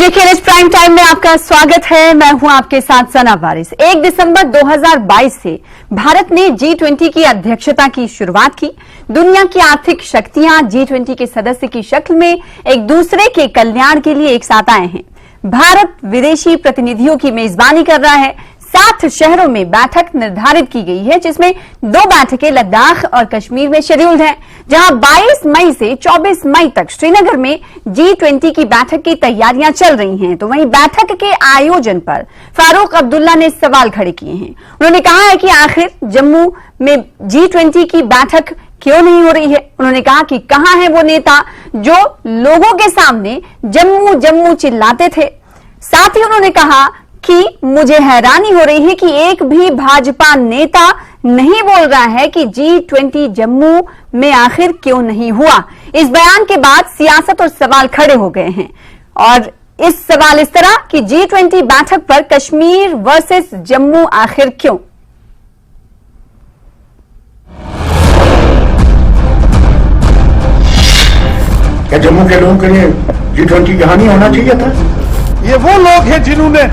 देखिए इस prime time में आपका स्वागत है। मैं हूं आपके साथ सना वारिस। 1 दिसंबर 2022 से भारत ने G20 की अध्यक्षता की शुरुआत की। दुनिया की आर्थिक शक्तियां G20 के सदस्य की शक्ल में एक दूसरे के कल्याण के लिए एक साथ आए हैं। भारत विदेशी प्रतिनिधियों की मेजबानी कर रहा है। 7 शहरों में बैठक निर्धारित की गई है, जिसमें 2 बैठकें लद्दाख और कश्मीर में शेड्यूल्ड हैं, जहां 22 मई से 24 मई तक श्रीनगर में G20 की बैठक की तैयारियां चल रही हैं। तो वहीं बैठक के आयोजन पर फारूक अब्दुल्ला ने सवाल खड़े किए हैं। उन्होंने कहा है कि आखिर जम्मू में G20 की बैठक क्यों नहीं हो रही है। उन्होंने कहा कि कहां है वो नेता जो लोगों के सामने जम्मू जम्मू चिल्लाते थे। साथ ही उन्होंने कहा कि मुझे हैरानी हो रही है कि एक भी भाजपा नेता नहीं बोल रहा है कि G20 जम्मू में आखिर क्यों नहीं हुआ। इस बयान के बाद सियासत और सवाल खड़े हो गए हैं और इस सवाल इस तरह कि G20 बैठक पर कश्मीर वर्सेस जम्मू आखिर क्यों। क्या जम्मू के लोगों के लिए G20 यहाँ नहीं होना चाहिए था? ये वो लोग हैं जिन्होंने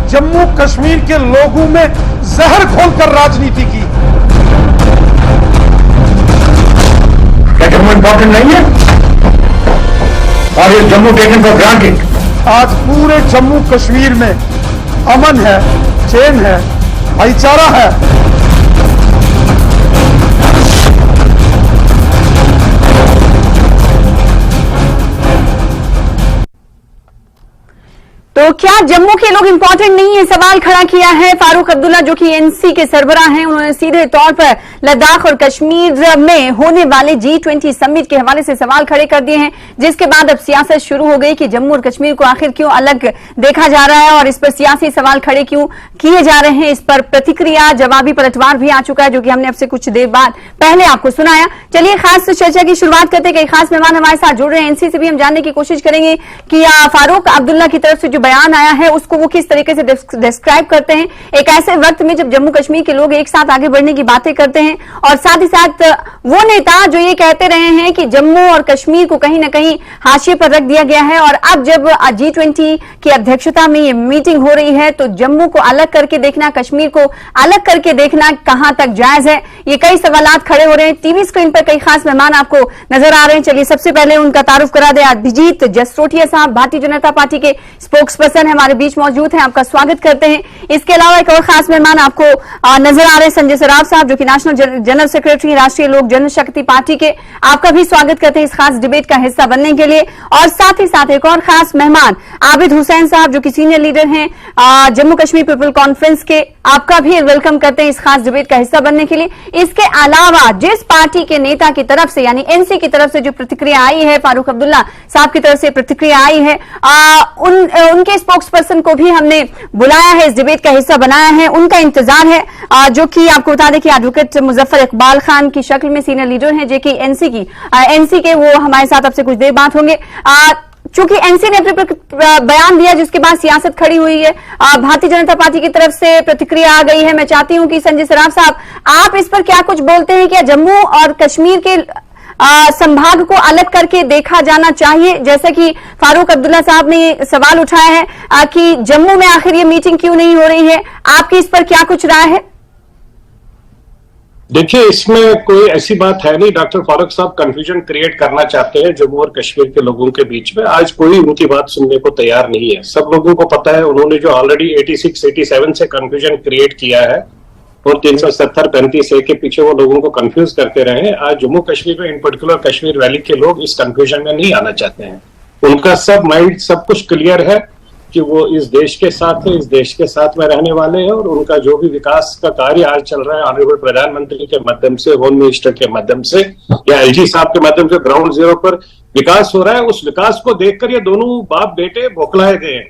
जम्मू कश्मीर के लोगों में जहर घोलकर राजनीति की। क्या जम्मू इंपॉर्टेंट नहीं है? और ये जम्मू टेकन फॉर ग्रांटेड। आज पूरे जम्मू कश्मीर में अमन है, चैन है, भाईचारा है। तो क्या जम्मू के लोग इंपॉर्टेंट नहीं है, सवाल खड़ा किया है फारूक अब्दुल्ला, जो कि एनसी के सरबराह हैं। उन्होंने सीधे तौर पर लद्दाख और कश्मीर में होने वाले G20 समिट के हवाले से सवाल खड़े कर दिए हैं, जिसके बाद अब सियासत शुरू हो गई कि जम्मू और कश्मीर को आखिर क्यों अलग देखा जा रहा है और इस पर सियासी सवाल खड़े क्यों किए जा रहे हैं। इस पर प्रतिक्रिया, जवाबी पलटवार भी आ चुका है, जो कि हमने अब से कुछ देर बाद पहले आपको सुनाया। चलिए खास चर्चा की शुरुआत करते हैं। कई खास मेहमान हमारे साथ जुड़ रहे हैं। एनसी से भी हम जानने की कोशिश करेंगे कि फारूक अब्दुल्ला की तरफ से जो बयान आया है उसको वो किस तरीके से डिस्क्राइब करते हैं एक ऐसे वक्त में जब जम्मू कश्मीर के लोग एक साथ आगे बढ़ने की बातें करते हैं, और साथ ही साथ वो नेता जो ये कहते रहे हैं कि जम्मू और कश्मीर को कहीं ना कहीं हाशिए पर रख दिया गया है, और अब जब G20 की अध्यक्षता में ये मीटिंग हो रही है तो जम्मू को अलग करके देखना, कश्मीर को अलग करके देखना कहां तक जायज है। ये कई सवालात खड़े हो रहे हैं। टीवी स्क्रीन पर कई खास मेहमान आपको नजर आ रहे हैं। चलिए सबसे पहले उनका तारुफ करा दे। अभिजीत जसरोटिया साहब भारतीय जनता पार्टी के स्पोक्स पर्सन हमारे बीच मौजूद हैं, आपका स्वागत करते हैं। इसके अलावा एक और खास मेहमान आपको नजर आ रहे हैं, संजय सराफ साहब, जो कि नेशनल जनरल सेक्रेटरी राष्ट्रीय लोक जनशक्ति पार्टी के, आपका भी स्वागत करते हैं इस खास डिबेट का हिस्सा बनने के लिए। और साथ ही साथ एक और खास मेहमान आबिद हुसैन साहब, जो कि सीनियर लीडर हैं जम्मू कश्मीर पीपल कॉन्फ्रेंस के, आपका भी वेलकम करते हैं इस खास डिबेट का हिस्सा बनने के लिए। इसके अलावा जिस पार्टी के नेता की तरफ से यानी एनसी की तरफ से जो प्रतिक्रिया आई है, फारूक अब्दुल्ला साहब की तरफ से प्रतिक्रिया आई है, उनके स्पोक्स पर्सन को भी हमने बुलाया है, इस डिबेट का हिस्सा बनाया है। उनका इंतजार है, जो कि आपको बता दें कि एडवोकेट मुजफ्फर इकबाल खान की शक्ल में सीनियर लीडर हैं, जो कि एनसी के वो हमारे साथ अब से कुछ देर बात होंगे। चूंकि एनसी ने अपने बयान दिया जिसके बाद सियासत खड़ी हुई है, भारतीय जनता पार्टी की तरफ से प्रतिक्रिया आ गई है। मैं चाहती हूं कि संजय सराफ साहब आप इस पर क्या कुछ बोलते हैं। क्या जम्मू और कश्मीर के संभाग को अलग करके देखा जाना चाहिए, जैसे कि फारूक अब्दुल्ला साहब ने सवाल उठाया है कि जम्मू में आखिर ये मीटिंग क्यों नहीं हो रही है। आपकी इस पर क्या कुछ राय है? देखिए, इसमें कोई ऐसी बात है नहीं। डॉक्टर फारूक साहब कंफ्यूजन क्रिएट करना चाहते हैं जम्मू और कश्मीर के लोगों के बीच में। आज कोई उनकी बात सुनने को तैयार नहीं है। सब लोगों को पता है उन्होंने जो ऑलरेडी 86-87 से कंफ्यूजन क्रिएट किया है और 370-35 के पीछे वो लोगों को कंफ्यूज करते रहे। आज जम्मू कश्मीर में इन पर्टिकुलर कश्मीर वैली के लोग इस कंफ्यूजन में नहीं आना चाहते हैं। उनका सब माइंड सब कुछ क्लियर है कि वो इस देश के साथ है, इस देश के साथ में रहने वाले हैं, और उनका जो भी विकास का कार्य आज चल रहा है ऑनरेबल प्रधानमंत्री के माध्यम से, होम मिनिस्टर के माध्यम से या एलजी साहब के माध्यम से ग्राउंड जीरो पर विकास हो रहा है, उस विकास को देखकर ये दोनों बाप बेटे बौखलाए गए हैं।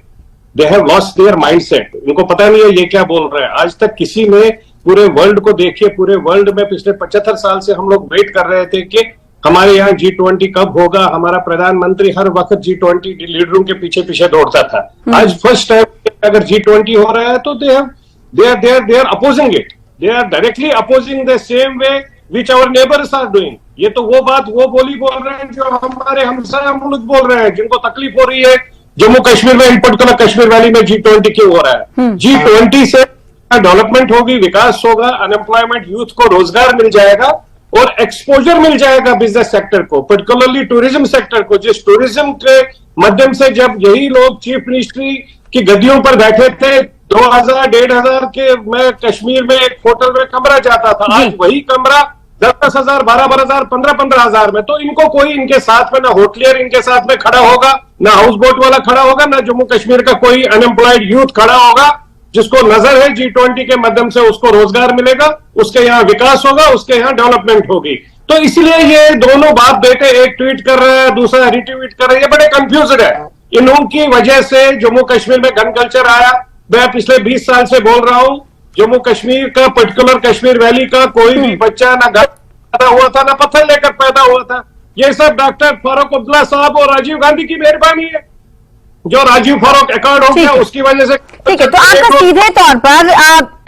They have lost their mindset. उनको पता नहीं है ये क्या बोल रहा है। आज तक किसी ने पूरे वर्ल्ड को देखिए, पूरे वर्ल्ड में पिछले 75 साल से हम लोग वेट कर रहे थे कि हमारे यहाँ G20 कब होगा। हमारा प्रधानमंत्री हर वक्त G20 लीडरों के पीछे पीछे दौड़ता था। आज फर्स्ट टाइम अगर G20 हो रहा है तो they are opposing it. They are directly opposing the same way which our neighbours are doing. ये तो वो बात वो बोल रहे हैं जो हमारे हमसाया मुल्क बोल रहे हैं, जिनको तकलीफ हो रही है जम्मू कश्मीर में, इन पर्टिकुलर कश्मीर वैली में G20 क्यों हो रहा है? G20 से डेवलपमेंट होगी, विकास होगा, अनएम्प्लॉयमेंट, यूथ को रोजगार मिल जाएगा और एक्सपोजर मिल जाएगा बिजनेस सेक्टर को, पर्टिकुलरली टूरिज्म सेक्टर को, जिस टूरिज्म के माध्यम से जब यही लोग चीफ मिनिस्ट्री की गद्दियों पर बैठे थे 2000-1500 के, मैं कश्मीर में एक होटल में कमरा जाता था, आज वही कमरा 10,000, 12,000, 15,000 में। तो इनको कोई इनके साथ में ना होटलियर इनके साथ में खड़ा होगा, ना हाउस बोट वाला खड़ा होगा, ना जम्मू कश्मीर का कोई अनएम्प्लॉयड यूथ खड़ा होगा, जिसको नजर है G20 के माध्यम से उसको रोजगार मिलेगा, उसके यहाँ विकास होगा, उसके यहाँ डेवलपमेंट होगी। तो इसलिए ये दोनों बाप बेटे, एक ट्वीट कर रहा है, दूसरा रिट्वीट कर रहा है, ये बड़े कंफ्यूज्ड है। इनकी वजह से जम्मू कश्मीर में गन कल्चर आया। मैं पिछले 20 साल से बोल रहा हूं, जम्मू कश्मीर का, पर्टिकुलर कश्मीर वैली का कोई भी बच्चा ना घर पैदा हुआ था, ना पत्थर लेकर पैदा हुआ था। ये सब डॉक्टर फारूक अब्दुल्ला साहब और राजीव गांधी की मेहरबानी है। जो राजीव फारूक अकॉर्ड हो गया उसकी वजह से। ठीक है, तो आपका सीधे तौर पर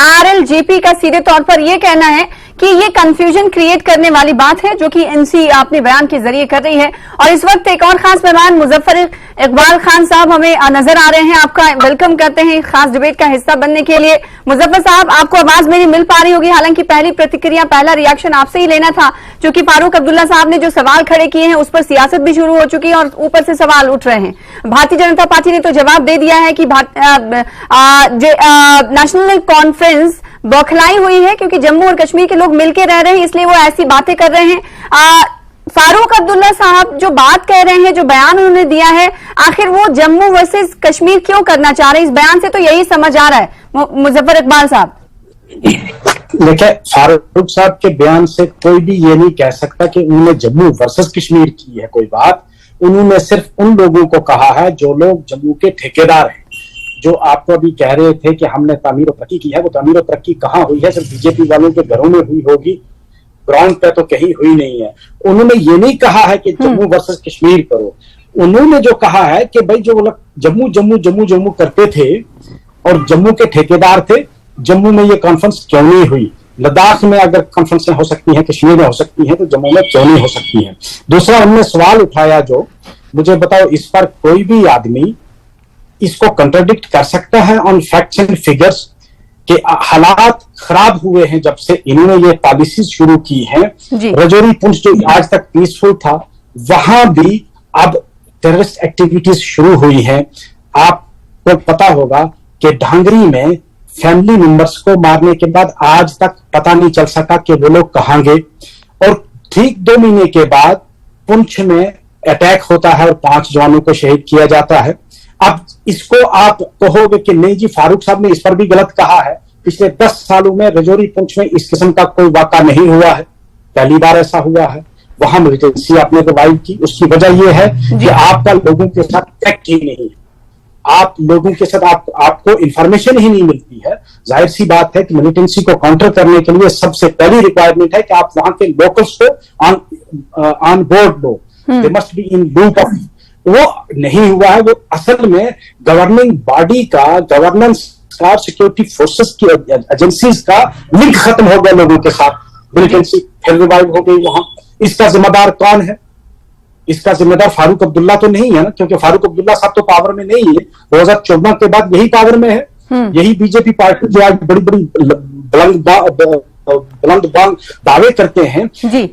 RLJP का सीधे तौर पर यह कहना है कि ये कंफ्यूजन क्रिएट करने वाली बात है जो कि एनसी अपने बयान के जरिए कर रही है। और इस वक्त एक और खास मेहमान मुजफ्फर इकबाल खान साहब हमें नजर आ रहे हैं। आपका वेलकम करते हैं खास डिबेट का हिस्सा बनने के लिए। मुजफ्फर साहब, आपको आवाज मेरी मिल पा रही होगी, हालांकि पहली प्रतिक्रिया, पहला रिएक्शन आपसे ही लेना था, क्योंकि फारूक अब्दुल्ला साहब ने जो सवाल खड़े किए हैं उस पर सियासत भी शुरू हो चुकी है और ऊपर से सवाल उठ रहे हैं। भारतीय जनता पार्टी ने तो जवाब दे दिया है कि नेशनल कॉन्फ्रेंस बौखलाई हुई है क्योंकि जम्मू और कश्मीर के लोग मिलकर रह रहे हैं, इसलिए वो ऐसी बातें कर रहे हैं। फारूक अब्दुल्ला साहब जो बात कह रहे हैं, जो बयान उन्होंने दिया है, आखिर वो जम्मू वर्सेस कश्मीर क्यों करना चाह रहे हैं? इस बयान से तो यही समझ आ रहा है। मुजफ्फर इकबाल साहब, देखिए, फारूक साहब के बयान से कोई भी ये नहीं कह सकता कि उन्होंने जम्मू वर्सेस कश्मीर की है कोई बात। उन्होंने सिर्फ उन लोगों को कहा है जो लोग जम्मू के ठेकेदार हैं। जो आपको अभी कह रहे थे कि हमने तामीर और तरक्की की है, वो तामीर और तरक्की कहाँ हुई है? सिर्फ बीजेपी वालों के घरों में हुई होगी, ग्राउंड पे तो कहीं हुई नहीं है। उन्होंने ये नहीं कहा है कि जम्मू वर्सेस कश्मीर करो। उन्होंने जो कहा है कि भाई जो लोग जम्मू जम्मू जम्मू जम्मू करते थे और जम्मू के ठेकेदार थे, जम्मू में ये कॉन्फ्रेंस क्यों नहीं हुई? लद्दाख में अगर कॉन्फ्रेंसें हो सकती हैं, कश्मीर में हो सकती हैं, तो जम्मू में क्यों नहीं हो सकती हैं? दूसरा, उन्होंने सवाल उठाया जो, मुझे बताओ, इस पर कोई भी आदमी इसको कंट्राडिक्ट कर सकता है ऑन फैक्ट्स एंड फिगर्स कि हालात खराब हुए हैं जब से इन्होंने ये पॉलिसी शुरू की है। रजौरी पुंछ जो आज तक पीसफुल था, वहां भी अब टेररिस्ट एक्टिविटीज शुरू हुई है। आपको पता होगा कि ढांगरी में फैमिली मेंबर्स को मारने के बाद आज तक पता नहीं चल सका कि वो लोग कहां गए। और ठीक 2 महीने के बाद पुंछ में अटैक होता है और 5 जवानों को शहीद किया जाता है। अब इसको आप कहोगे कि नहीं जी, फारूक साहब ने इस पर भी गलत कहा है। पिछले 10 सालों में रजौरी पुंछ में इस किस्म का कोई वाक़ा नहीं हुआ है, पहली बार ऐसा हुआ है। वहां मिलिटेंसी आपने रिवाइव की, उसकी वजह यह है कि आपका लोगों के साथ फैक्ट ही नहीं है। आप लोगों के साथ आपको इंफॉर्मेशन ही नहीं मिलती है। जाहिर सी बात है कि मिलिटेंसी को काउंटर करने के लिए सबसे पहली रिक्वायरमेंट है कि आप वहां के लोकल्स को on board low. They must be in loop of. वो नहीं हुआ है। वो असल में गवर्निंग बॉडी का, गवर्नेंस का, सिक्योरिटी फोर्सेस की एजेंसीज का लिंक खत्म हो गया लोगों के साथ। मिलिटेंसी फिर रिवाइव हो गई वहां। इसका जिम्मेदार कौन है? इसका जिम्मेदार फारूक अब्दुल्ला तो नहीं है ना, क्योंकि फारूक अब्दुल्ला साहब तो पावर में नहीं है। 2014 के बाद यही पावर में है। यही बीजेपी पार्टी जो आज बड़ी बड़ी बुलंद दावे करते हैं,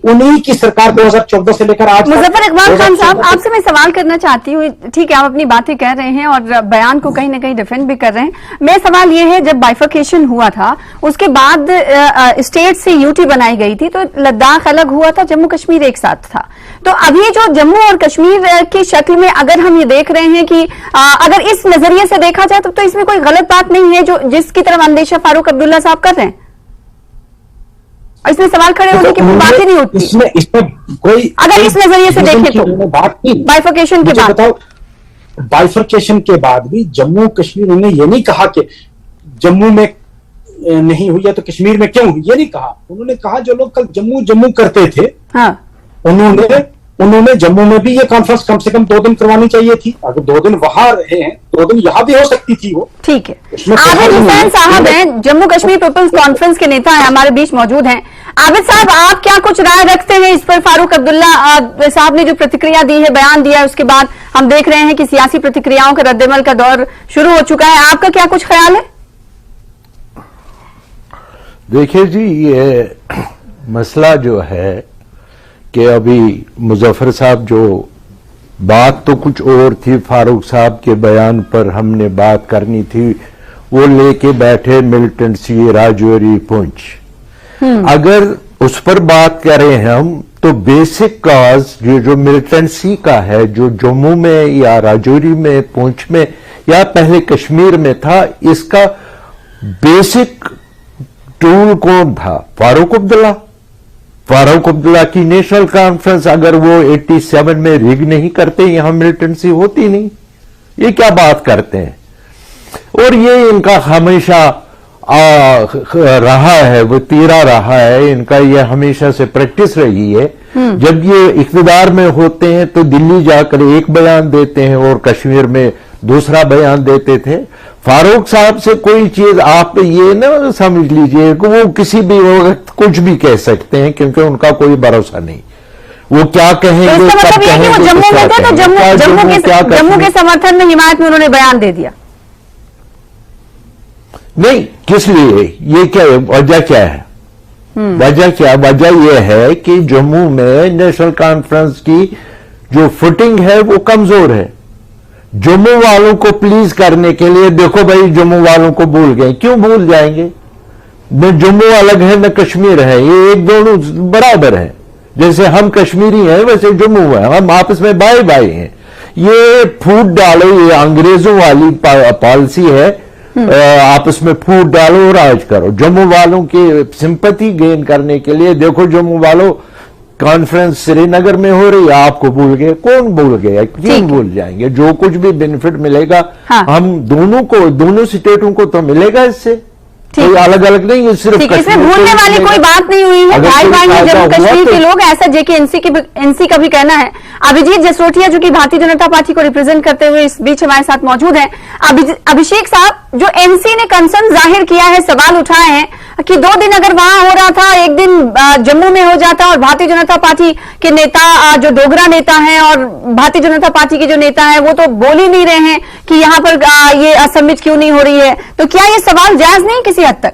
उन्हीं की सरकार 2014 से लेकर आज। मुजफ्फर इकबाल खान साहब, आपसे मैं सवाल करना चाहती हूँ। ठीक है, आप अपनी बातें कह रहे हैं और बयान को कहीं ना कहीं डिफेंड भी कर रहे हैं। मेरा सवाल ये है, जब बाइफर्केशन हुआ था उसके बाद स्टेट से यूटी बनाई गई थी, तो लद्दाख अलग हुआ था, जम्मू कश्मीर एक साथ था। तो अभी जो जम्मू और कश्मीर की शक्ल में अगर हम ये देख रहे हैं कि अगर इस नजरिए से देखा जाए तो इसमें कोई गलत बात नहीं है जो जिसकी तरफ अंदेशा फारूक अब्दुल्ला साहब कर रहे हैं। इसमें सवाल खड़े होने की बात ही नहीं होती। इसमें कोई, अगर इस नजरिए से देखें तो बात की बाइफर्केशन के बाद, बताओ, बाइफर्केशन के बाद भी जम्मू कश्मीर, उन्होंने ये नहीं कहा कि जम्मू में नहीं हुई है तो कश्मीर में क्यों हुई, ये नहीं कहा। उन्होंने कहा जो लोग कल जम्मू जम्मू करते थे, हाँ, उन्होंने उन्होंने जम्मू में भी ये कॉन्फ्रेंस कम से कम 2 दिन करवानी चाहिए थी। अगर 2 दिन वहां रहे हैं, 2 दिन यहां भी हो सकती थी वो। ठीक है। उसमें आबिद हुसैन साहब हैं, जम्मू कश्मीर पीपल्स कॉन्फ्रेंस के नेता हैं, हमारे बीच मौजूद हैं। आबिद साहब, आप क्या कुछ राय रखते हैं इस पर? फारूक अब्दुल्ला साहब ने जो प्रतिक्रिया दी है, बयान दिया है, उसके बाद हम देख रहे हैं कि सियासी प्रतिक्रियाओं का रद्दमल का दौर शुरू हो चुका है। आपका क्या कुछ ख्याल है? देखिए जी, ये मसला जो है कि अभी मुजफ्फर साहब जो बात तो कुछ और थी, फारूक साहब के बयान पर हमने बात करनी थी, वो लेके बैठे मिलिटेंसी राजौरी पुंछ। अगर उस पर बात करें हम तो बेसिक कॉज ये जो मिलिटेंसी का है, जो जम्मू में या राजौरी में, पुंछ में या पहले कश्मीर में था, इसका बेसिक टूल कौन था? फारूक अब्दुल्ला। फारूक अब्दुल्ला की नेशनल कॉन्फ्रेंस अगर वो 87 में रिग नहीं करते, यहां मिलिटेंसी होती नहीं। ये क्या बात करते हैं? और ये इनका हमेशा रहा है, वो तीरा रहा है इनका, ये हमेशा से प्रैक्टिस रही है। जब ये इख्तिदार में होते हैं तो दिल्ली जाकर एक बयान देते हैं और कश्मीर में दूसरा बयान देते थे। फारूक साहब से कोई चीज आप ये ना समझ लीजिए कि वो किसी भी वक्त कुछ भी कह सकते हैं, क्योंकि उनका कोई भरोसा नहीं। वो क्या कहेंगे, तो इसका मतलब ये कि वो जम्मू में थे तो जम्मू के समर्थन में, हिमायत में उन्होंने बयान दे दिया? नहीं, किस लिए? ये क्या वजह क्या है? वजह यह है कि जम्मू में नेशनल कॉन्फ्रेंस की जो फुटिंग है वो कमजोर है। जम्मू वालों को प्लीज करने के लिए, देखो भाई जम्मू वालों को भूल गए, क्यों भूल जाएंगे? न जम्मू अलग है न कश्मीर है, ये एक दोनों बराबर है। जैसे हम कश्मीरी हैं वैसे जम्मू है, हम आपस में भाई भाई हैं। ये फूट डालो, ये अंग्रेजों वाली पॉलिसी है, आपस में फूट डालो और राज करो। जम्मू वालों की सिंपैथी गेन करने के लिए, देखो जम्मू वालों कॉन्फ्रेंस श्रीनगर में हो रही है, आपको भूल गए। कौन भूल गया? क्यों भूल जाएंगे? जो कुछ भी बेनिफिट मिलेगा, हाँ। हम दोनों स्टेटों को तो मिलेगा इससे, कोई अलग अलग नहीं है। सिर्फ इसमें भूलने वाली कोई बात नहीं हुई है। भाई भाई में जम्मू कश्मीर के लोग, ऐसा जेके एनसी का भी कहना है। अभिजीत जसरोटिया जो कि भारतीय जनता पार्टी को रिप्रेजेंट करते हुए इस बीच हमारे साथ मौजूद हैं। अभिषेक साहब, जो एनसी ने कंसर्न जाहिर किया है, सवाल उठाए हैं कि 2 दिन अगर वहां हो रहा था, 1 दिन जम्मू में हो जाता, और भारतीय जनता पार्टी के नेता जो डोगरा नेता हैं और भारतीय जनता पार्टी के जो नेता हैं वो तो बोल ही नहीं रहे हैं कि यहां पर ये समिट क्यों नहीं हो रही है। तो क्या ये सवाल जायज नहीं किसी हद तक?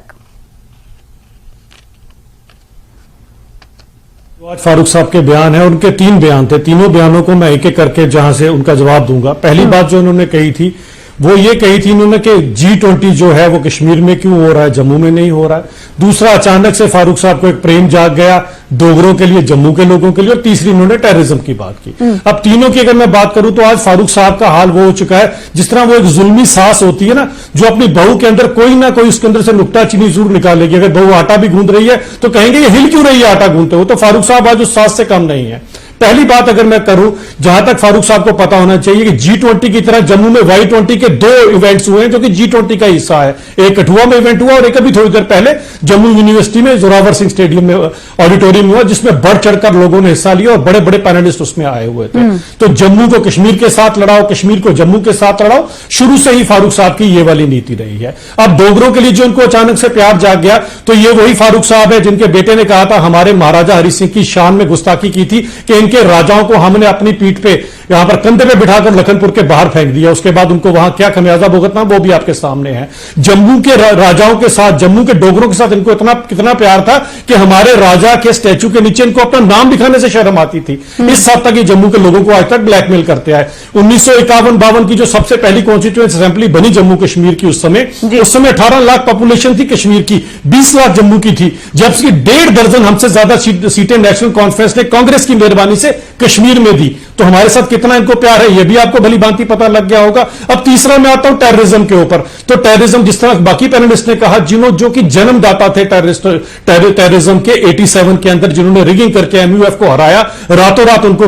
आज फारूक साहब के बयान है, उनके 3 बयान थे। तीनों बयानों को मैं एक एक करके जहां से उनका जवाब दूंगा। पहली बात जो उन्होंने कही थी वो ये कही थी उन्होंने कि G20 जो है वो कश्मीर में क्यों हो रहा है, जम्मू में नहीं हो रहा है। दूसरा, अचानक से फारूक साहब को एक प्रेम जाग गया डोगरों के लिए, जम्मू के लोगों के लिए। और तीसरी, उन्होंने टेररिज्म की बात की। अब तीनों की अगर मैं बात करूं तो आज फारूक साहब का हाल वो हो चुका है जिस तरह वो एक जुल्मी सास होती है ना, जो अपनी बहू के अंदर कोई ना कोई उसके अंदर से नुक्ता चीनी जरूर निकालेगी। अगर बहू आटा भी गूंद रही है तो कहेंगे ये हिल क्यों रही है आटा गूंदते हो। तो फारूक साहब आज उस सास से कम नहीं है। पहली बात अगर मैं करूं, जहां तक फारूक साहब को पता होना चाहिए कि G20 की तरह जम्मू में Y20 के 2 इवेंट्स हुए हैं जो कि G20 का हिस्सा है। एक कठुआ में इवेंट हुआ और एक अभी थोड़ी देर पहले जम्मू यूनिवर्सिटी में जोरावर सिंह स्टेडियम में ऑडिटोरियम हुआ, जिसमें बढ़ चढ़कर लोगों ने हिस्सा लिया और बड़े बड़े पैनलिस्ट उसमें आए हुए थे। तो जम्मू को कश्मीर के साथ लड़ाओ, कश्मीर को जम्मू के साथ लड़ाओ, शुरू से ही फारूक साहब की ये वाली नीति रही है। अब डोगरों के लिए जो उनको अचानक से प्यार जाग गया, तो ये वही फारूक साहब है जिनके बेटे ने कहा था हमारे महाराजा हरि सिंह की शान में गुस्ताखी की थी कि इनके राजाओं को हमने अपनी पीठ पे यहां पर कंधे पे बिठाकर लखनपुर के बाहर फेंक दिया। उसके बाद उनको वहां क्या खमियाजा भुगतना वो भी आपके सामने है। जम्मू के राजाओं के साथ, जम्मू के डोगरों के साथ इनको कितना प्यार था कि हमारे राजा के स्टैचू के नीचे इनको अपना नाम दिखाने से शर्म आती थी। इस हद तक ये जम्मू के लोगों को आज तक ब्लैकमेल करते आए। 1951-52 की जो सबसे पहली कॉन्स्टिट्यूएंट असेंबली बनी जम्मू कश्मीर की, उस समय 18 लाख पॉपुलेशन थी कश्मीर की, 20 लाख जम्मू की थी, जबकि 1.5 दर्जन हमसे ज्यादा सीटें नेशनल कॉन्फ्रेंस ने कांग्रेस की मेहरबानी से कश्मीर में दी। तो हमारे साथ कितना इनको प्यार है ये भी आपको भली भांति पता लग गया होगा। अब तीसरा मैं आता हूं टेररिज्म के ऊपर। तो टेररिज्म, जिस तरह बाकी पैनलिस्ट ने कहा, जो कि जन्मदाता थे टेररिज्म के 87 के अंदर, जिन्होंने रिगिंग करके MUF को हराया, रातों रात उनको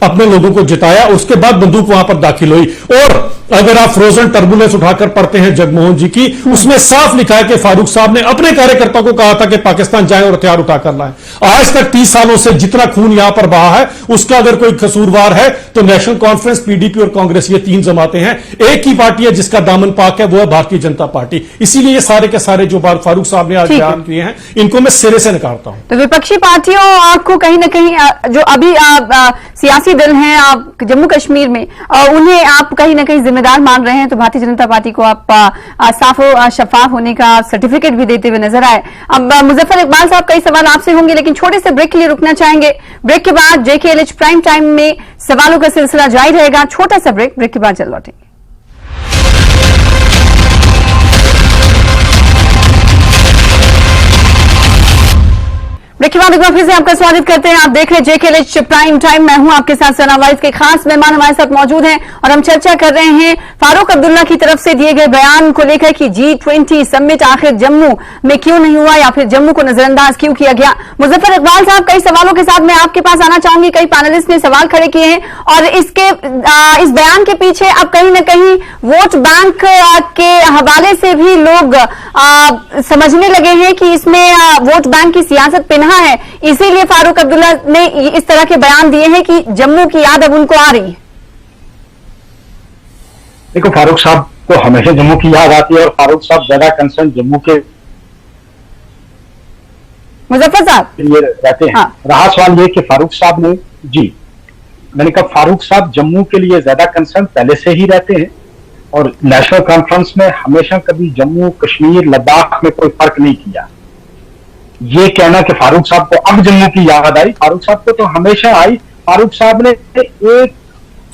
अपने लोगों को जिताया, उसके बाद बंदूक वहां पर दाखिल हुई। और अगर आप फ्रोजन टर्बुलेंस उठाकर पढ़ते हैं जगमोहन जी की, उसमें साफ लिखा है कि फारूक साहब ने अपने कार्यकर्ताओं को कहा था कि पाकिस्तान जाए और हथियार उठाकर लाएं। आज तक 30 सालों से जितना खून यहां पर बहा है, उसका अगर कोई कसूरवार है तो नेशनल कॉन्फ्रेंस, पीडीपी और कांग्रेस, ये 3 जमातें हैं। एक ही पार्टी है जिसका दामन पाक है, वो है भारतीय जनता पार्टी। इसीलिए ये सारे के सारे जो बात फारूक साहब ने आज बयान किए हैं, इनको मैं सिरे से नकारता हूं। तो विपक्षी पार्टियों आपको कहीं ना कहीं जो अभी सियासी दल हैं आप जम्मू कश्मीर में, उन्हें आप कहीं ना कहीं जिम्मेदार मान रहे हैं, तो भारतीय जनता पार्टी को आप साफ और शफाफ होने का सर्टिफिकेट भी देते हुए नजर आए। अब मुजफ्फर इकबाल साहब, कई सवाल आपसे होंगे, लेकिन छोटे से ब्रेक के लिए रुकना चाहेंगे। ब्रेक के बाद JKLH प्राइम टाइम में सवालों का सिलसिला जारी रहेगा। छोटा सा ब्रेक के बाद चल लौटेंगे। ब्रेक के बाद एक बार फिर से आपका स्वागत करते हैं। आप देख रहे हैं JKLH प्राइम टाइम। मैं हूं आपके साथ सना वाइज। के खास मेहमान हमारे साथ मौजूद हैं और हम चर्चा कर रहे हैं फारूक अब्दुल्ला की तरफ से दिए गए बयान को लेकर कि G20 समिट आखिर जम्मू में क्यों नहीं हुआ या फिर जम्मू को नजरअंदाज क्यों किया गया। मुजफ्फर इकबाल साहब, कई सवालों के साथ मैं आपके पास आना चाहूंगी। कई पैनलिस्ट ने सवाल खड़े किए हैं और इस बयान के पीछे अब कहीं न कहीं वोट बैंक के हवाले से भी लोग समझने लगे हैं कि इसमें वोट बैंक की सियासत पिन्हा है, इसीलिए फारूक अब्दुल्ला ने इस तरह के बयान दिए हैं कि जम्मू की याद अब उनको आ रही है। देखो, फारूक साहब को हमेशा जम्मू की याद आती है और फारूक साहब ज्यादा कंसर्न जम्मू के मुजफ्फर साहब लिए रहते हैं। हाँ। रहा सवाल ये कि फारूक साहब ने, जी मैंने कहा फारूक साहब जम्मू के लिए ज्यादा कंसर्न पहले से ही रहते हैं और नेशनल कॉन्फ्रेंस में हमेशा कभी जम्मू कश्मीर लद्दाख में कोई फर्क नहीं किया। ये कहना कि फारूक साहब को अब जम्मू की याद आई, फारूक साहब को तो हमेशा आई। फारूक साहब ने एक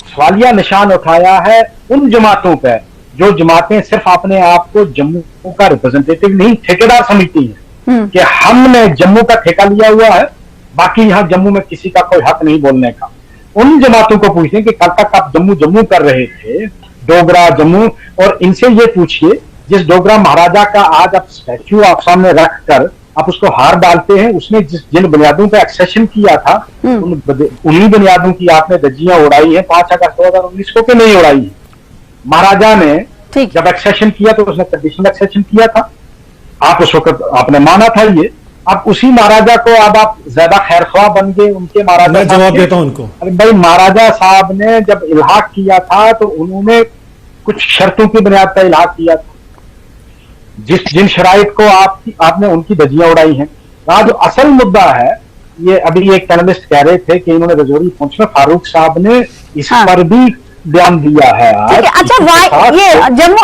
सवालिया निशान उठाया है उन जमातों पर जो जमातें सिर्फ अपने आप को जम्मू का रिप्रेजेंटेटिव नहीं ठेकेदार समझती हैं कि हमने जम्मू का ठेका लिया हुआ है, बाकी यहां जम्मू में किसी का कोई हक नहीं बोलने का। उन जमातों को पूछते हैं कि कल तक आप जम्मू जम्मू कर रहे थे, डोगरा जम्मू, और इनसे ये पूछिए जिस डोगरा महाराजा का आज आप स्टैच्यू आप सामने रखकर आप उसको हार डालते हैं, उसने जिन बुनियादों पर एक्सेशन किया था उन्हीं बुनियादों की आपने धज्जियां उड़ाई है 5 अगस्त 2019 को कि नहीं उड़ाई है। महाराजा ने जब एक्सेशन किया तो उसने कंडीशनल एक्सेशन किया था, आप उस वक्त आपने माना था ये। अब उसी महाराजा को अब आप ज्यादा खैरख्वाह बन गए उनके महाराजा। मैं जवाब देता हूं उनको। अरे भाई, महाराजा साहब ने जब इल्हाक किया था तो उन्होंने कुछ शर्तों की बुनियाद पर इल्हाक किया था, जिन शराइत को आपने उनकी धज्जियां उड़ाई हैं। जो असल मुद्दा है, ये अभी एक पैनलिस्ट कह रहे थे कि इन्होंने रजौरी पहुंच में फारूक साहब ने इस पर भी बयान दिया है आज। अच्छा, ये जम्मू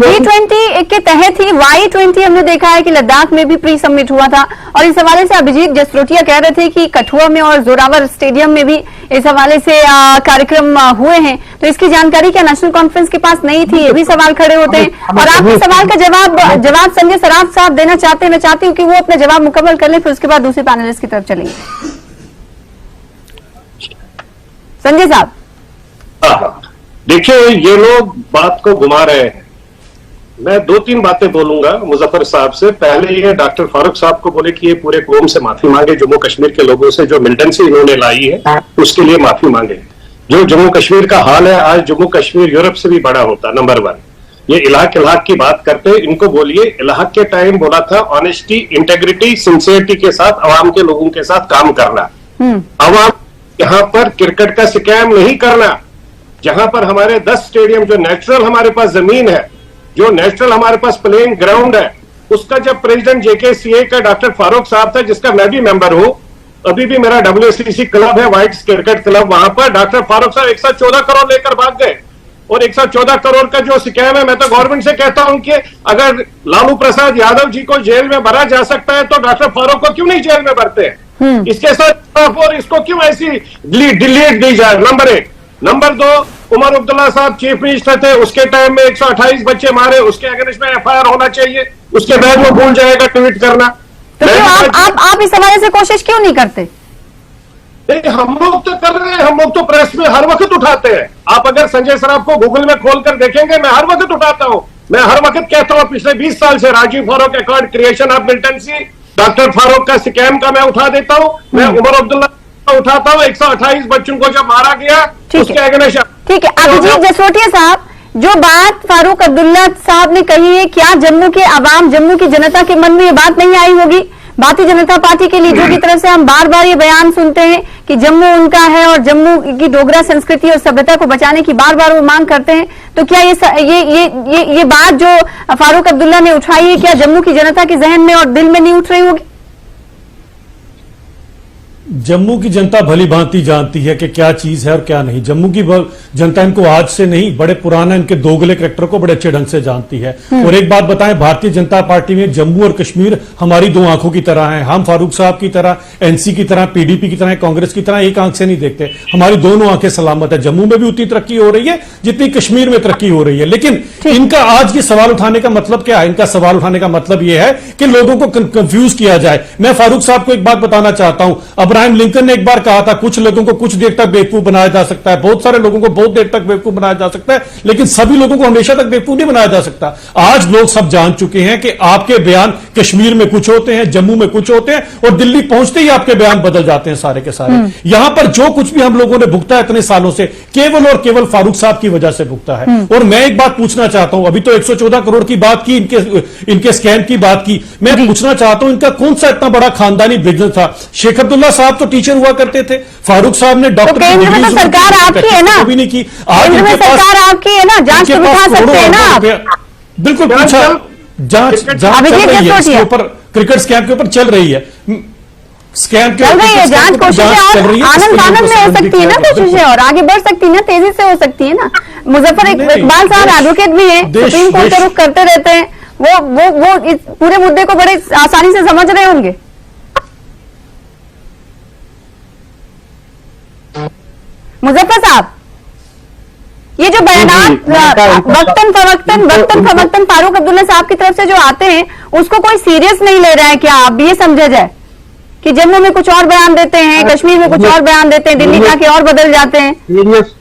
G20 के तहत ही Y20 हमने देखा है कि लद्दाख में भी प्री समिट हुआ था और इस हवाले से अभिजीत जसरोटिया कह रहे थे कि कठुआ में और जोरावर स्टेडियम में भी इस हवाले से कार्यक्रम हुए हैं, तो इसकी जानकारी क्या नेशनल कॉन्फ्रेंस के पास नहीं थी? ये भी सवाल खड़े होते हैं। और आपके सवाल का जवाब संजय सराफ साहब देना चाहते हैं। मैं चाहती हूँ कि वो अपना जवाब मुकम्मल कर ले, फिर उसके बाद दूसरे पैनलिस्ट की तरफ चलेंगे। संजय साहब, देखिए, ये लोग बात को घुमा रहे हैं। मैं 2-3 बातें बोलूंगा मुजफ्फर साहब से। पहले ये डॉक्टर फारूक साहब को बोले कि ये पूरे कौम से माफी मांगे, जम्मू कश्मीर के लोगों से जो मिलिटेंसी इन्होंने लाई है उसके लिए माफी मांगे। जो जम्मू कश्मीर का हाल है, आज जम्मू कश्मीर यूरोप से भी बड़ा होता। नंबर 1, ये इलाक की बात करते हैं, इनको बोलिए इलाक के टाइम बोला था ऑनेस्टी, इंटेग्रिटी, सिंसियरिटी के साथ अवाम के लोगों के साथ काम करना। अवाम यहाँ पर क्रिकेट का स्कैम नहीं करना। जहां पर हमारे 10 स्टेडियम, जो नेचुरल हमारे पास जमीन है, जो नेचुरल हमारे पास प्लेइंग ग्राउंड है, उसका जब प्रेसिडेंट JKCA का डॉक्टर फारूक साहब था, जिसका मैं भी मेंबर हूं, अभी भी मेरा WCC क्लब है, व्हाइट्स क्रिकेट क्लब, वहां पर डॉक्टर फारूक साहब 114 करोड़ लेकर भाग गए। और 114 करोड़ का जो स्कैम है, मैं तो गवर्नमेंट से कहता हूं कि अगर लालू प्रसाद यादव जी को जेल में भरा जा सकता है तो डॉक्टर फारूक को क्यों नहीं जेल में भरते हैं? इसके साथ और इसको क्यों ऐसी डिलीट दी जाए? नंबर 1। नंबर 2, उमर अब्दुल्ला साहब चीफ मिनिस्टर थे, उसके टाइम में 128 बच्चे मारे, उसके अगेंस्ट में FIR होना चाहिए। उसके बाद वो भूल जाएगा ट्वीट करना। तो आप इस हवाले से कोशिश क्यों नहीं करते? हम लोग तो कर रहे हैं, हम लोग तो प्रेस में हर वक्त उठाते हैं। आप अगर संजय सराफ को गूगल में खोलकर देखेंगे, मैं हर वक्त उठाता हूं। मैं हर वक्त कहता हूं, पिछले 20 साल से Rajiv Farooq accord, creation of militancy, doctor Farooq का स्कैम का मैं उठा देता हूं। मैं उमर अब्दुल्ला उठाता हूं, 128 बच्चों को जब मारा गया उसके अगेंस्ट। ठीक है, अभिजीत जसरोटिया साहब, जो बात फारूक अब्दुल्ला साहब ने कही है, क्या जम्मू के आवाम, जम्मू की जनता के मन में ये बात नहीं आई होगी? भारतीय जनता पार्टी के लीडरों की तरफ से हम बार बार ये बयान सुनते हैं कि जम्मू उनका है और जम्मू की डोगरा संस्कृति और सभ्यता को बचाने की बार बार वो मांग करते हैं। तो क्या ये बात जो फारूक अब्दुल्ला ने उठाई है, क्या जम्मू की जनता के जहन में और दिल में नहीं उठ रही होगी? जम्मू की जनता भली भांति जानती है कि क्या चीज है और क्या नहीं। जम्मू की जनता इनको आज से नहीं, बड़े पुराना इनके दोगले कैरेक्टर को बड़े अच्छे ढंग से जानती है। और एक बात बताएं, भारतीय जनता पार्टी में जम्मू और कश्मीर हमारी दो आंखों की तरह हैं। हम फारूक साहब की तरह, एनसी की तरह, पीडीपी की तरह, कांग्रेस की तरह एक आंख से नहीं देखते। हमारी दोनों आंखें सलामत है। जम्मू में भी उतनी तरक्की हो रही है जितनी कश्मीर में तरक्की हो रही है। लेकिन इनका आज ये सवाल उठाने का मतलब क्या है? इनका सवाल उठाने का मतलब यह है कि लोगों को कंफ्यूज किया जाए। मैं फारूक साहब को एक बात बताना चाहता हूं, अब्राहम लिंकन ने एक बार कहा था, कुछ लोगों को कुछ देर तक बेवकूफ बनाया जा सकता है, बहुत सारे लोगों को बहुत देर तक बेवकूफ बनाया जा सकता है, लेकिन सभी लोगों को हमेशा तक बेवकूफ नहीं बनाया जा सकता। आज लोग सब जान चुके हैं कि आपके बयान कश्मीर में कुछ होते हैं, जम्मू में कुछ होते हैं और दिल्ली पहुंचते ही आपके बयान बदल जाते हैं सारे के सारे। यहां पर जो कुछ भी हम लोगों ने भुगता है इतने सालों से, केवल और केवल फारूक साहब की वजह से भुगता है। और मैं एक बात पूछना चाहता हूं, अभी तो 114 करोड़ की बात की, इनके स्कैम की बात की, मैं पूछना चाहता हूं इनका कौन सा इतना बड़ा खानदानी बिजनेस था? शेख अब्दुल्ला साहब तो टीचर हुआ करते थे, फारूक साहब ने डॉक्टर की डिग्री तो सरकार आपकी है ना, भी नहीं की। आज इनके पास सरकार आपकी है ना, जांच तो बिठा सकते हैं ना आप। बिल्कुल पूछा, जांच चल रही है इसके ऊपर, क्रिकेट स्कैम के ऊपर चल रही है, स्कैम चल रही है जांच, कोशिशें और आनंद आनंद में हो सकती है ना, कोशिशें और आगे बढ़ सकती है ना, तेजी से हो सकती है ना। मुजफ्फर इकबाल साहब एडवोकेट भी है, सुप्रीम कोर्ट का रुख करते रहते हैं, वो इस पूरे मुद्दे को बड़े आसानी से समझ रहे होंगे। मुजफ्फर साहब, ये जो बयानात वक्तन फवक्तन फारूक अब्दुल्ला साहब की तरफ से जो आते हैं, उसको कोई सीरियस नहीं ले रहा है क्या? आप ये समझा जाए कि जम्मू में कुछ और बयान देते हैं, कश्मीर में कुछ और बयान देते हैं, दिल्ली जाके और बदल जाते हैं। सीरियस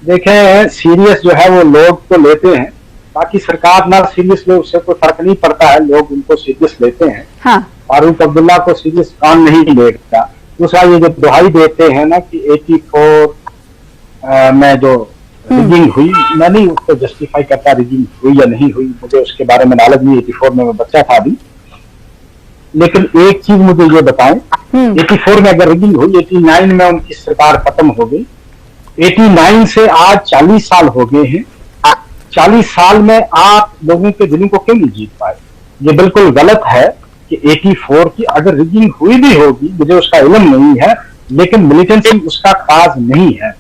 देखें, सीरियस जो है वो लोग तो लेते हैं, बाकी सरकार ना सीरियस ले उससे कोई फर्क नहीं पड़ता है, लोग उनको सीरियस लेते हैं। हाँ। फारूक अब्दुल्ला को सीरियस काम नहीं लेगा। दूसरा ये जो दुहाई देते हैं ना कि 84 में जो रिगिंग हुई, मैं नहीं उसको जस्टिफाई करता रिगिंग हुई या नहीं हुई, मुझे उसके बारे में नॉलेज नहीं। 84 में मैं बच्चा था अभी, लेकिन एक चीज मुझे ये बताएं, 84 में अगर रिगिंग हुई, 89 में उनकी सरकार खत्म हो गई, 89 से आज 40 साल हो गए हैं। 40 साल में आप लोगों के दिलों को क्यों नहीं जीत पाए? ये बिल्कुल गलत है कि 84 की अगर रिगिंग हुई भी होगी, मुझे उसका इल्म नहीं है, लेकिन मिलिटेंसी उसका काज नहीं है।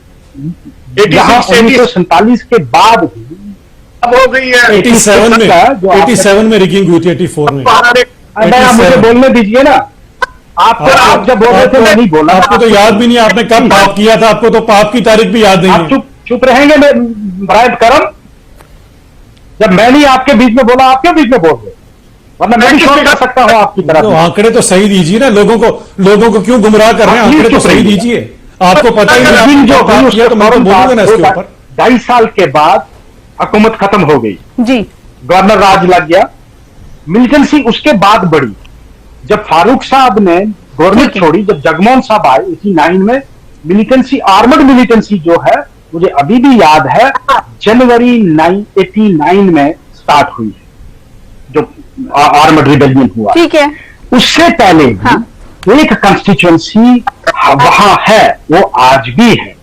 1947 के बाद भी अब हो गई है 87 में रिगिंग हुई थी, 84 में। मुझे बोलने दीजिए ना, आप जब बोल रहे थे मैं नहीं बोला। आपको तो याद भी नहीं आपने कब पाप किया था, आपको तो पाप की तारीख भी याद नहीं है। चुप रहेंगे बराए करम, जब मैं नहीं आपके बीच में बोला, आपके बीच में बोल रहे, वरना मैं भी कर सकता हूँ आपकी तरफ। तो आंकड़े तो सही दीजिए ना, लोगों को क्यों गुमराह कर रहे हैं? आंकड़े तो सही दीजिए। आपको पता ही नहीं जो किया, तो मैं बोलूंगा ना इसके ऊपर। 2.5 साल के बाद हुकूमत खत्म हो गई जी, गवर्नर राज लग गया, मिलिटेंसी उसके बाद बढ़ी। जब फारूक साहब ने गवर्नमेंट छोड़ी, जब जगमोहन साहब आए 89 में, मिलिटेंसी, आर्मड मिलिटेंसी जो है, मुझे अभी भी याद है, जनवरी 89 में स्टार्ट हुई है जो आर्मड रिबेलियन हुआ। ठीक है, उससे पहले भी एक कंस्टिट्यूएंसी वहां है, वो आज भी है,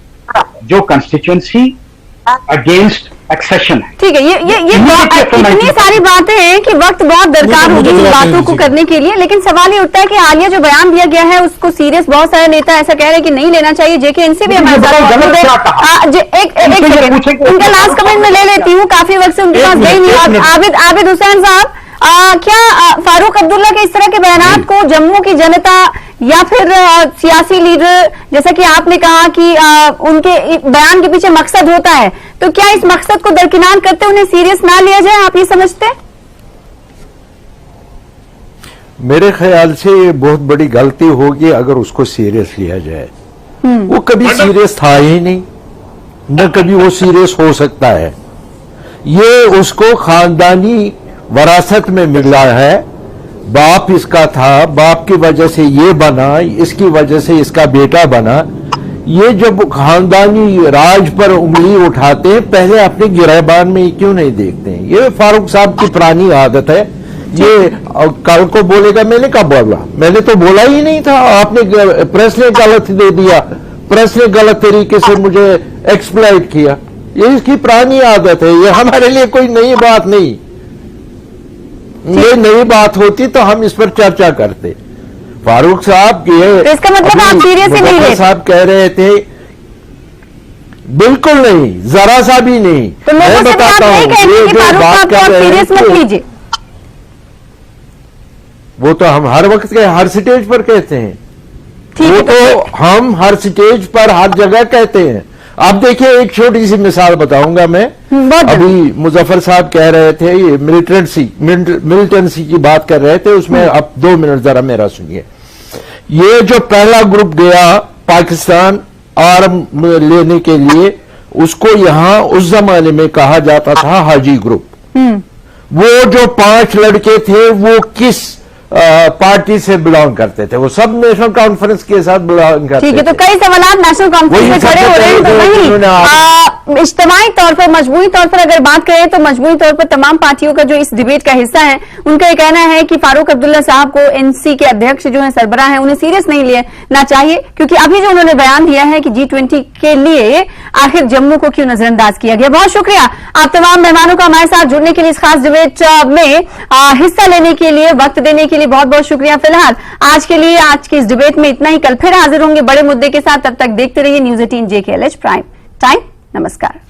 जो कंस्टिट्यूएंसी अगेंस्ट एक्सेशन है। ठीक है, ये इतनी सारी बातें हैं कि वक्त बहुत दरकार होगी इन बातों को करने के लिए। लेकिन सवाल ये उठता है कि हालिया जो बयान दिया गया है उसको सीरियस बहुत सारे नेता ऐसा कह रहे हैं कि नहीं लेना चाहिए। जेकेएनसी भी हमारे साथ, एक सेकंड उनका लास्ट कमेंट में ले लेती हूँ, काफी वक्त से उनके पास गई नहीं। आबिद हुसैन साहब, क्या फारूक अब्दुल्ला के इस तरह के बयानात को जम्मू की जनता या फिर सियासी लीडर, जैसा कि आपने कहा कि उनके बयान के पीछे मकसद होता है, तो क्या इस मकसद को दरकिनार करते उन्हें सीरियस ना लिया जाए? आप ये समझते हैं? मेरे ख्याल से ये बहुत बड़ी गलती होगी अगर उसको सीरियस लिया जाए। वो कभी सीरियस था ही नहीं, न कभी वो सीरियस हो सकता है। ये उसको खानदानी वरासत में मिला है, बाप इसका था, बाप की वजह से ये बना, इसकी वजह से इसका बेटा बना। ये जब खानदानी राज पर उंगली उठाते हैं, पहले अपने गिरहबान में क्यों नहीं देखते हैं? ये फारूक साहब की पुरानी आदत है। ये कल को बोलेगा मैंने कब बोला, मैंने तो बोला ही नहीं था, आपने प्रेस ने गलत दे दिया, प्रेस ने गलत तरीके से मुझे एक्सप्लॉइट किया। ये इसकी पुरानी आदत है, ये हमारे लिए कोई नई बात नहीं। ये नई बात होती तो हम इस पर चर्चा करते। फारूक साहब के इसका मतलब आप सीरियस ही नहीं लेते? साहब कह रहे थे बिल्कुल नहीं, जरा सा भी नहीं। तो मैं बताता हूँ, ये जो बात कर रहे हैं वो तो हम हर वक्त के हर स्टेज पर कहते हैं, वो तो हम हर स्टेज पर हर जगह कहते हैं। आप देखिए, एक छोटी सी मिसाल बताऊंगा मैं। अभी मुजफ्फर साहब कह रहे थे ये मिलिटेंसी की बात कर रहे थे, उसमें अब 2 मिनट जरा मेरा सुनिए। ये जो पहला ग्रुप गया पाकिस्तान आर्म लेने के लिए, उसको यहां उस जमाने में कहा जाता था हाजी ग्रुप। वो जो 5 लड़के थे वो किस पार्टी से बिलोंग करते थे? वो सब नेशनल कॉन्फ्रेंस के साथ बिलोंग करते थे। ठीक है, तो कई सवाल नेशनल कॉन्फ्रेंस में खड़े हो रहे हैं, तो वही इज्तिमाई तौर पर, मजबूरी तौर पर अगर बात करें तो मजबूरी तौर पर तमाम पार्टियों का जो इस डिबेट का हिस्सा है, उनका ये कहना है कि फारूक अब्दुल्ला साहब को एनसी के अध्यक्ष जो है, सरबराह है, उन्हें सीरियस नहीं लेना चाहिए, क्योंकि अभी जो उन्होंने बयान दिया है कि G20 के लिए आखिर जम्मू को क्यों नजरअंदाज किया गया। बहुत शुक्रिया आप तमाम मेहमानों का हमारे साथ जुड़ने के लिए, इस खास डिबेट में हिस्सा लेने के लिए, वक्त देने के लिए बहुत बहुत शुक्रिया। फिलहाल आज के लिए, आज की इस डिबेट में इतना ही। कल फिर हाजिर होंगे बड़े मुद्दे के साथ, तब तक देखते रहिए News 18 JKLH प्राइम टाइम। नमस्कार।